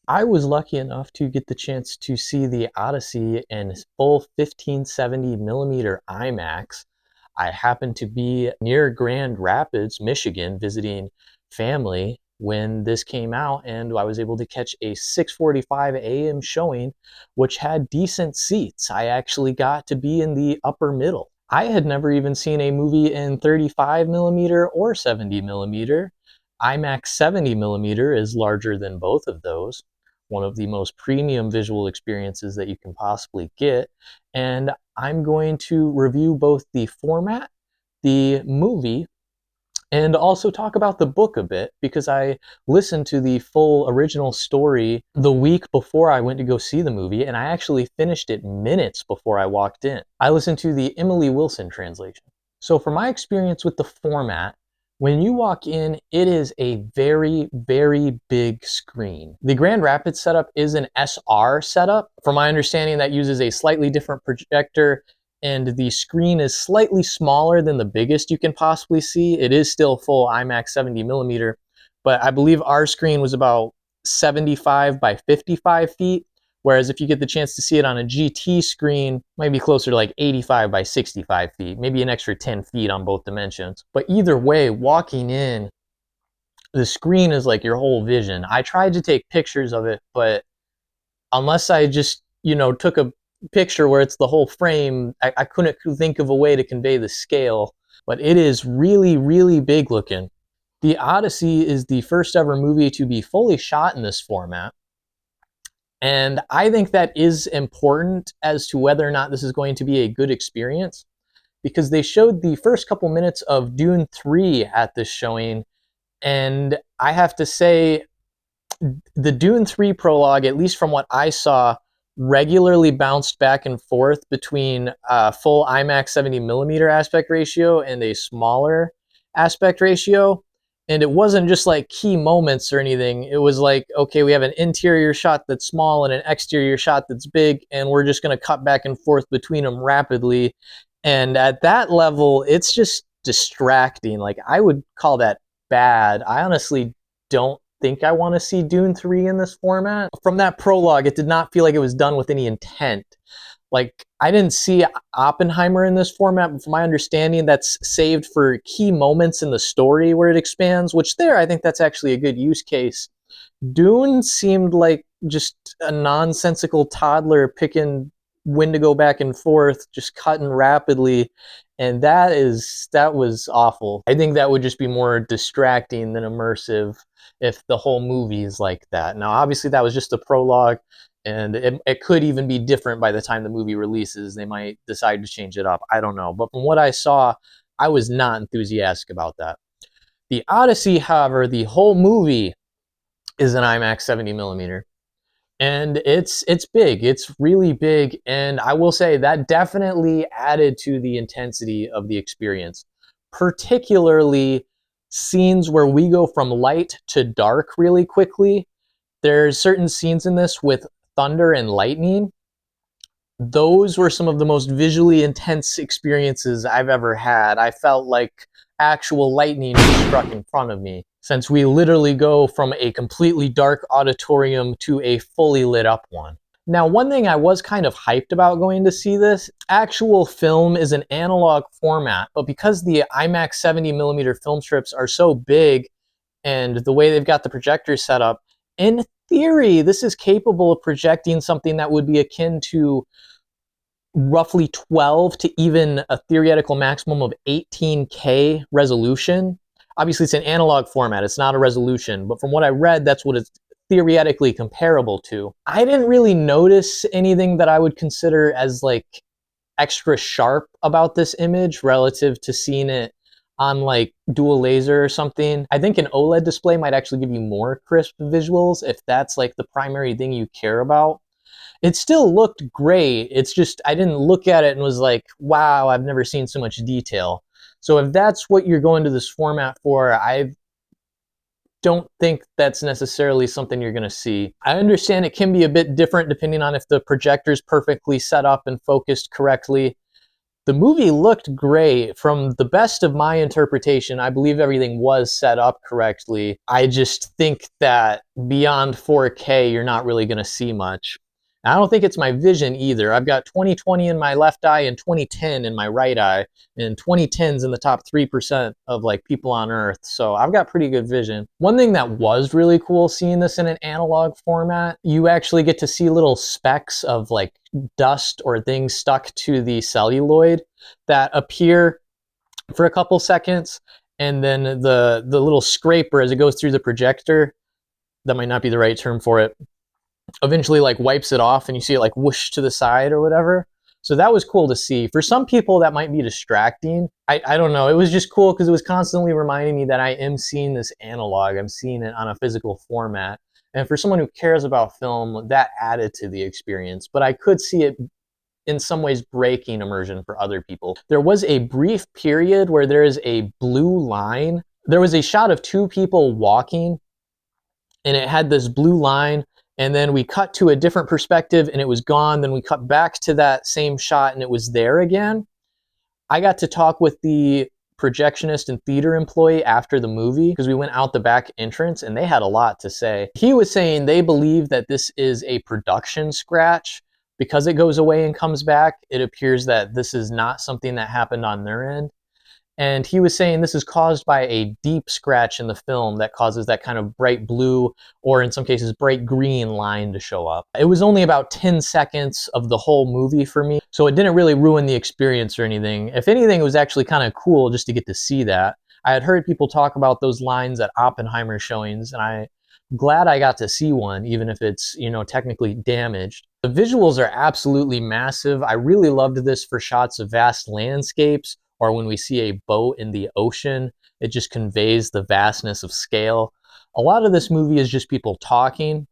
I was lucky enough to get the chance to see the Odyssey in full 1570mm IMAX. I happened to be near Grand Rapids, Michigan, visiting family when this came out, and I was able to catch a 6:45 a.m. showing, which had decent seats. I actually got to be in the upper middle. I had never even seen a movie in 35mm or 70mm. IMAX 70mm is larger than both of those, one of the most premium visual experiences that you can possibly get. And I'm going to review both the format, the movie, and also talk about the book a bit because I listened to the full original story the week before I went to go see the movie, and I actually finished it minutes before I walked in. I listened to the Emily Wilson translation. So, from my experience with the format, when you walk in, it is a very, very big screen. The Grand Rapids setup is an SR setup. From my understanding, that uses a slightly different projector, and the screen is slightly smaller than the biggest you can possibly see. It is still full IMAX 70mm, but I believe our screen was about 75 by 55 feet, whereas if you get the chance to see it on a GT screen, it might be closer to like 85 by 65 feet, maybe an extra 10 feet on both dimensions. But either way, walking in, the screen is like your whole vision. I tried to take pictures of it, but unless I just, took a picture where it's the whole frame, I couldn't think of a way to convey the scale. But it is really, really big looking. The Odyssey is the first ever movie to be fully shot in this format. And I think that is important as to whether or not this is going to be a good experience, because they showed the first couple minutes of Dune 3 at this showing. And I have to say, the Dune 3 prologue, at least from what I saw, regularly bounced back and forth between a full IMAX 70mm aspect ratio and a smaller aspect ratio. And it wasn't just like key moments or anything. It was like, okay, we have an interior shot that's small and an exterior shot that's big, and we're just going to cut back and forth between them rapidly. And at that level, it's just distracting. Like, I would call that bad. I honestly don't think I want to see Dune 3 in this format. From that prologue, it did not feel like it was done with any intent. Like, I didn't see Oppenheimer in this format, but from my understanding, that's saved for key moments in the story where it expands, which there, I think that's actually a good use case. Dune seemed like just a nonsensical toddler picking when to go back and forth, just cutting rapidly. And that was awful. I think that would just be more distracting than immersive if the whole movie is like that. Now, obviously, that was just a prologue, and it could even be different by the time the movie releases. They might decide to change it up. I don't know. But from what I saw, I was not enthusiastic about that. The Odyssey, however, the whole movie is an IMAX 70mm. And it's big. It's really big. And I will say that definitely added to the intensity of the experience, particularly scenes where we go from light to dark really quickly. There's certain scenes in this with thunder and lightning. Those were some of the most visually intense experiences I've ever had. I felt like actual lightning struck in front of me, since we literally go from a completely dark auditorium to a fully lit up one. Now, one thing I was kind of hyped about going to see this, actual film is an analog format, but because the IMAX 70mm film strips are so big and the way they've got the projector set up, in theory, this is capable of projecting something that would be akin to roughly 12 to even a theoretical maximum of 18K resolution. Obviously, it's an analog format, it's not a resolution, but from what I read, that's what it's theoretically comparable to. I didn't really notice anything that I would consider as like extra sharp about this image relative to seeing it on like dual laser or something. I think an OLED display might actually give you more crisp visuals if that's like the primary thing you care about. It still looked great. It's just I didn't look at it and was like, wow, I've never seen so much detail. So if that's what you're going to this format for, I don't think that's necessarily something you're going to see. I understand it can be a bit different depending on if the projector's perfectly set up and focused correctly. The movie looked great. From the best of my interpretation, I believe everything was set up correctly. I just think that beyond 4K, you're not really going to see much. I don't think it's my vision either. I've got 20/20 in my left eye and 20/10 in my right eye, and 20/10's in the top 3% of like people on Earth. So I've got pretty good vision. One thing that was really cool seeing this in an analog format, you actually get to see little specks of like dust or things stuck to the celluloid that appear for a couple seconds, and then the little scraper as it goes through the projector, that might not be the right term for it, eventually like wipes it off and you see it like whoosh to the side or whatever. So that was cool to see. For some people that might be distracting. I don't know. It was just cool because it was constantly reminding me that I am seeing this analog. I'm seeing it on a physical format. And for someone who cares about film, that added to the experience. But I could see it in some ways breaking immersion for other people. There was a brief period where there is a blue line. There was a shot of two people walking and it had this blue line, and then we cut to a different perspective and it was gone. Then we cut back to that same shot and it was there again. I got to talk with the projectionist and theater employee after the movie because we went out the back entrance and they had a lot to say. He was saying they believe that this is a production scratch. Because it goes away and comes back, it appears that this is not something that happened on their end. And he was saying this is caused by a deep scratch in the film that causes that kind of bright blue, or in some cases bright green line to show up. It was only about 10 seconds of the whole movie for me, so it didn't really ruin the experience or anything. If anything, it was actually kind of cool just to get to see that. I had heard people talk about those lines at Oppenheimer showings, and I'm glad I got to see one, even if it's, you know, technically damaged. The visuals are absolutely massive. I really loved this for shots of vast landscapes, or when we see a boat in the ocean, it just conveys the vastness of scale. A lot of this movie is just people talking,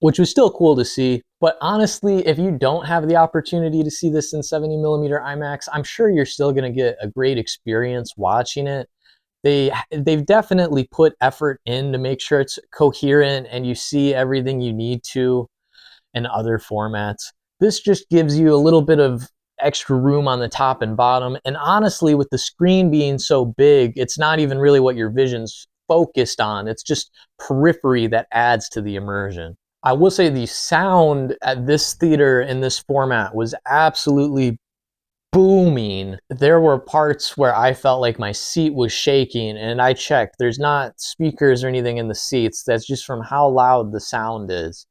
which was still cool to see. But honestly, if you don't have the opportunity to see this in 70mm IMAX, I'm sure you're still going to get a great experience watching it. They've definitely put effort in to make sure it's coherent and you see everything you need to in other formats. This just gives you a little bit of extra room on the top and bottom. And honestly, with the screen being so big, it's not even really what your vision's focused on. It's just periphery that adds to the immersion. I will say the sound at this theater in this format was absolutely booming. There were parts where I felt like my seat was shaking, and I checked. There's not speakers or anything in the seats. That's just from how loud the sound is.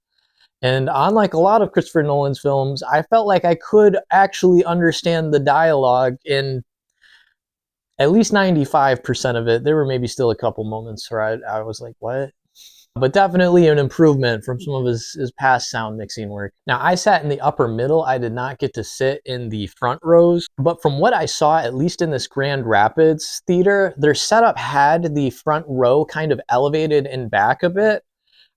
And unlike a lot of Christopher Nolan's films, I felt like I could actually understand the dialogue in at least 95% of it. There were maybe still a couple moments where I was like, what? But definitely an improvement from some of his past sound mixing work. Now, I sat in the upper middle. I did not get to sit in the front rows, but from what I saw, at least in this Grand Rapids theater, their setup had the front row kind of elevated and back a bit.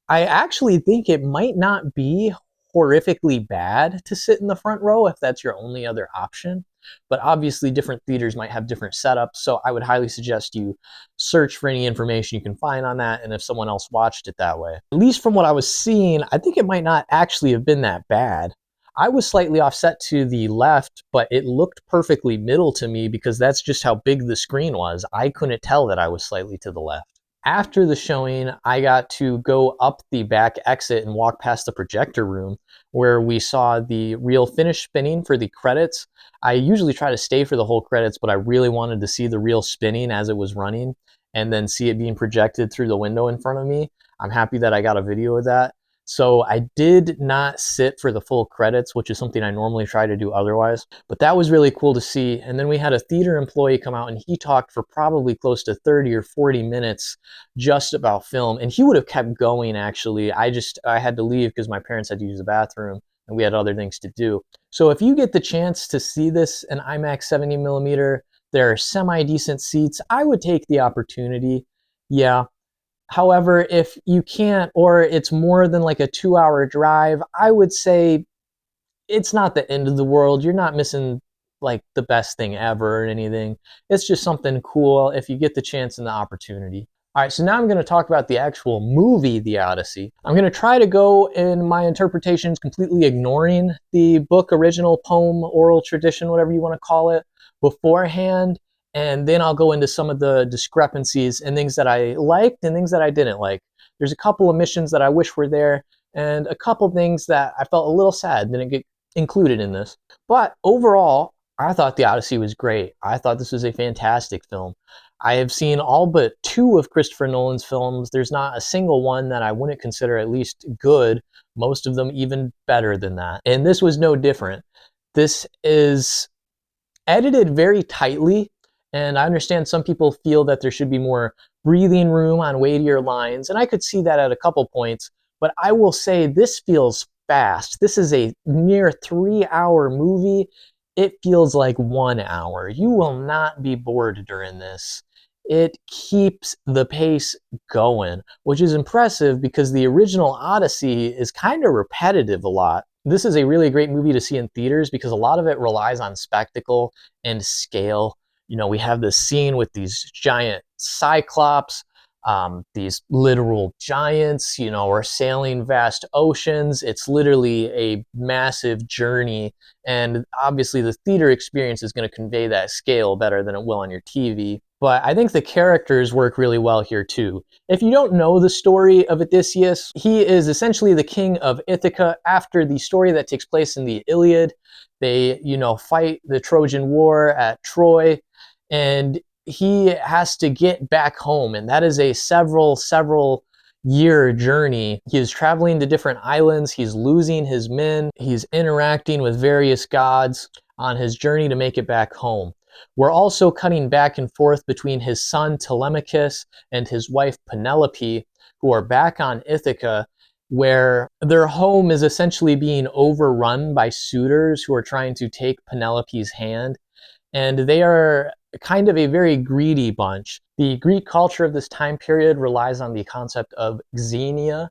I actually think it might not be horrifically bad to sit in the front row if that's your only other option. But obviously different theaters might have different setups, so I would highly suggest you search for any information you can find on that, and if someone else watched it that way. At least from what I was seeing, I think it might not actually have been that bad. I was slightly offset to the left, but it looked perfectly middle to me because that's just how big the screen was. I couldn't tell that I was slightly to the left. After the showing, I got to go up the back exit and walk past the projector room where we saw the reel finish spinning for the credits. I usually try to stay for the whole credits, but I really wanted to see the reel spinning as it was running and then see it being projected through the window in front of me. I'm happy that I got a video of that. So I did not sit for the full credits, which is something I normally try to do otherwise, but that was really cool to see. And then we had a theater employee come out and he talked for probably close to 30 or 40 minutes just about film. And he would have kept going actually. I had to leave because my parents had to use the bathroom and we had other things to do. So if you get the chance to see this in IMAX 70mm, there are semi-decent seats. I would take the opportunity. Yeah. However, if you can't, or it's more than like a 2-hour drive, I would say it's not the end of the world. You're not missing like the best thing ever or anything. It's just something cool if you get the chance and the opportunity. All right, so now I'm going to talk about the actual movie, The Odyssey. I'm going to try to go in my interpretations completely ignoring the book, original, poem, oral tradition, whatever you want to call it, beforehand. And then I'll go into some of the discrepancies and things that I liked and things that I didn't like. There's a couple omissions that I wish were there, and a couple things that I felt a little sad didn't get included in this. But overall, I thought The Odyssey was great. I thought this was a fantastic film. I have seen all but two of Christopher Nolan's films. There's not a single one that I wouldn't consider at least good, most of them even better than that. And this was no different. This is edited very tightly, and I understand some people feel that there should be more breathing room on weightier lines, and I could see that at a couple points, but I will say this feels fast. This is a near 3-hour movie. It feels like 1 hour. You will not be bored during this. It keeps the pace going, which is impressive because the original Odyssey is kind of repetitive a lot. This is a really great movie to see in theaters because a lot of it relies on spectacle and scale. You know, we have this scene with these giant cyclops, these literal giants, you know, are sailing vast oceans. It's literally a massive journey. And obviously, the theater experience is going to convey that scale better than it will on your TV. But I think the characters work really well here too. If you don't know the story of Odysseus, he is essentially the king of Ithaca after the story that takes place in the Iliad. They, you know, fight the Trojan War at Troy, and he has to get back home, and that is a several year journey. He is traveling to different islands, he's losing his men, he's interacting with various gods on his journey to make it back home. We're also cutting back and forth between his son Telemachus and his wife Penelope, who are back on Ithaca, where their home is essentially being overrun by suitors who are trying to take Penelope's hand. And they are kind of a very greedy bunch. The Greek culture of this time period relies on the concept of xenia,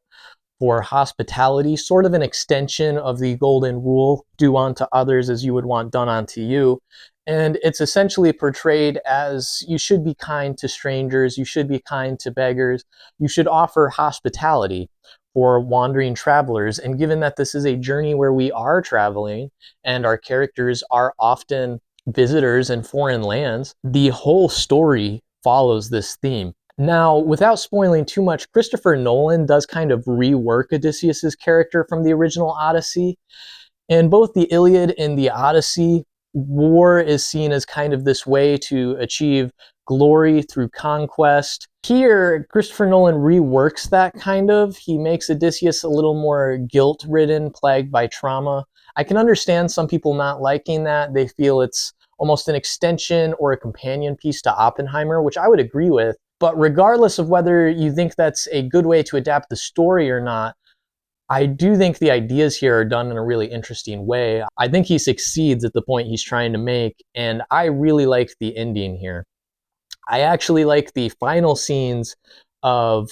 for hospitality, sort of an extension of the golden rule, do unto others as you would want done unto you. And it's essentially portrayed as you should be kind to strangers, you should be kind to beggars, you should offer hospitality for wandering travelers. And given that this is a journey where we are traveling and our characters are often visitors in foreign lands, the whole story follows this theme. Now, without spoiling too much, Christopher Nolan does kind of rework Odysseus's character from the original Odyssey. In both the Iliad and the Odyssey, war is seen as kind of this way to achieve glory through conquest. Here, Christopher Nolan reworks that kind of. He makes Odysseus a little more guilt-ridden, plagued by trauma. I can understand some people not liking that. They feel it's almost an extension or a companion piece to Oppenheimer, which I would agree with. But regardless of whether you think that's a good way to adapt the story or not, I do think the ideas here are done in a really interesting way. I think he succeeds at the point he's trying to make, and I really like the ending here. I actually like the final scenes of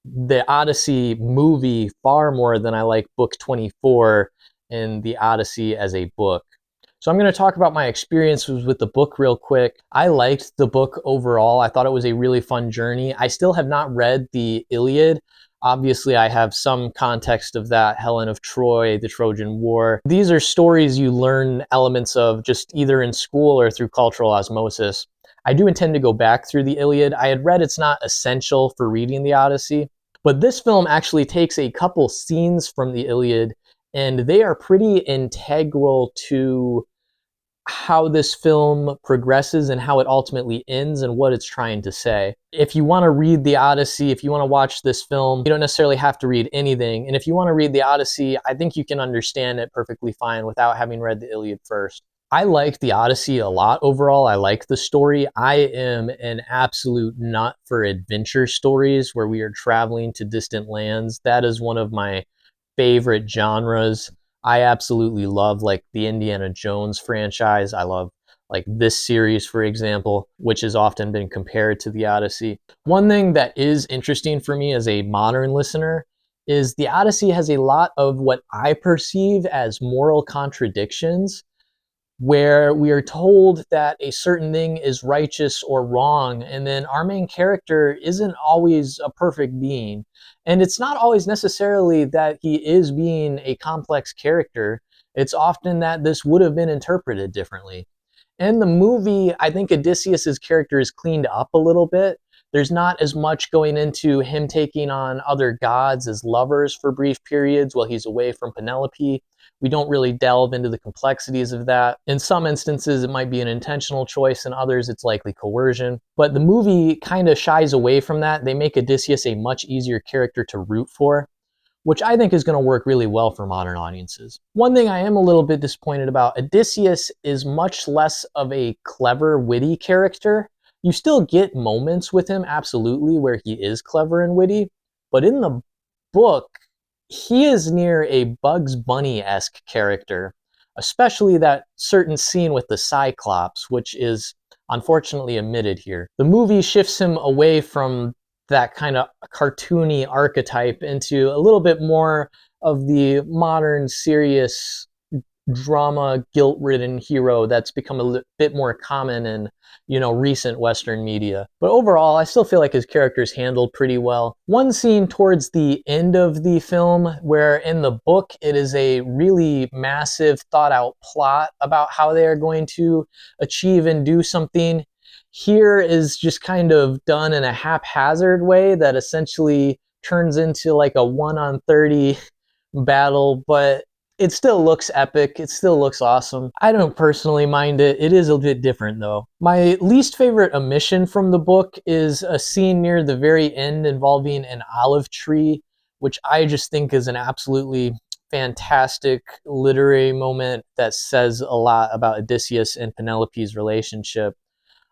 the Odyssey movie far more than I like book 24 in the Odyssey as a book. So I'm going to talk about my experiences with the book real quick. I liked the book overall. I thought it was a really fun journey. I still have not read the Iliad. Obviously, I have some context of that, Helen of Troy, the Trojan War. These are stories you learn elements of just either in school or through cultural osmosis. I do intend to go back through the Iliad. I had read it's not essential for reading the Odyssey, but this film actually takes a couple scenes from the Iliad, and they are pretty integral to how this film progresses and how it ultimately ends and what it's trying to say. If you want to read the Odyssey, if you want to watch this film, you don't necessarily have to read anything. And if you want to read the Odyssey, I think you can understand it perfectly fine without having read the Iliad first. I like the Odyssey a lot overall. I like the story. I am an absolute nut for adventure stories where we are traveling to distant lands. That is one of my favorite genres. I absolutely love like the Indiana Jones franchise. I love like this series, for example, which has often been compared to the Odyssey. One thing that is interesting for me as a modern listener is the Odyssey has a lot of what I perceive as moral contradictions. where we are told that a certain thing is righteous or wrong, and then our main character isn't always a perfect being. And it's not always necessarily that he is being a complex character, it's often that this would have been interpreted differently. In the movie, I think Odysseus's character is cleaned up a little bit. There's not as much going into him taking on other gods as lovers for brief periods while he's away from Penelope. We don't really delve into the complexities of that. In some instances, it might be an intentional choice, in others, it's likely coercion. But the movie kind of shies away from that. They make Odysseus a much easier character to root for, which I think is going to work really well for modern audiences. One thing I am a little bit disappointed about, Odysseus is much less of a clever, witty character. You still get moments with him, absolutely, where he is clever and witty, but in the book, he is near a Bugs Bunny-esque character, especially that certain scene with the Cyclops, which is unfortunately omitted here. The movie shifts him away from that kind of cartoony archetype into a little bit more of the modern, serious drama, guilt-ridden hero that's become a bit more common in, recent Western media. But overall, I still feel like his character's handled pretty well. One scene towards the end of the film, where in the book it is a really massive, thought-out plot about how they are going to achieve and do something, here is just kind of done in a haphazard way that essentially turns into like a 1 on 30 battle, but it still looks epic. It still looks awesome. I don't personally mind it. It is a bit different though. My least favorite omission from the book is a scene near the very end involving an olive tree, which I just think is an absolutely fantastic literary moment that says a lot about Odysseus and Penelope's relationship.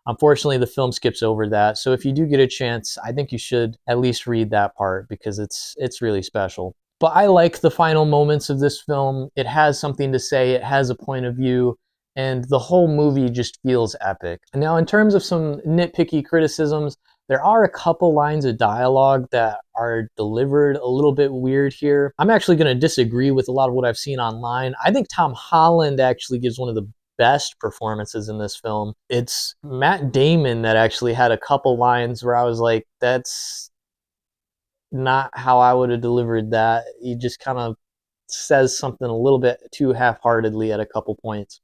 Unfortunately, the film skips over that. So if you do get a chance, I think you should at least read that part because it's really special. But I like the final moments of this film. It has something to say, it has a point of view, and the whole movie just feels epic. Now, in terms of some nitpicky criticisms, there are a couple lines of dialogue that are delivered a little bit weird here. I'm actually going to disagree with a lot of what I've seen online. I think Tom Holland actually gives one of the best performances in this film. It's Matt Damon that actually had a couple lines where I was like, that's not how I would have delivered that. He just kind of says something a little bit too half-heartedly at a couple points.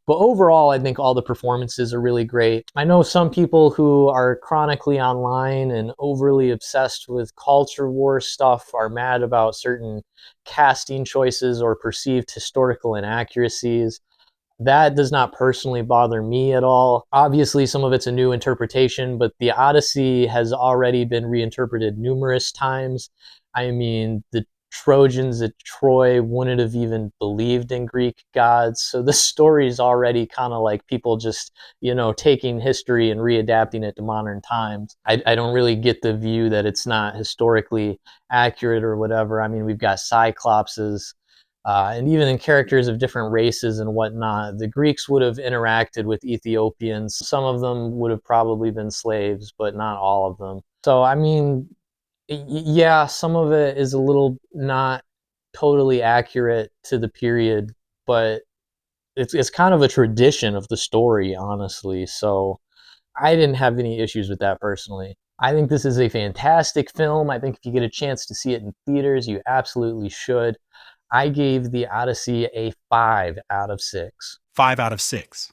But overall, I think all the performances are really great. I know some people who are chronically online and overly obsessed with culture war stuff are mad about certain casting choices or perceived historical inaccuracies. That does not personally bother me at all. Obviously, some of it's a new interpretation, but the Odyssey has already been reinterpreted numerous times. I mean, the Trojans at Troy wouldn't have even believed in Greek gods. So the story is already kind of like people just, taking history and readapting it to modern times. I don't really get the view that it's not historically accurate or whatever. I mean, we've got Cyclopses, and even in characters of different races and whatnot, the Greeks would have interacted with Ethiopians. Some of them would have probably been slaves, but not all of them. So, I mean, yeah, some of it is a little not totally accurate to the period, but it's kind of a tradition of the story, honestly. So, I didn't have any issues with that personally. I think this is a fantastic film. I think if you get a chance to see it in theaters, you absolutely should. I gave The Odyssey a 5 out of 6. 5 out of 6.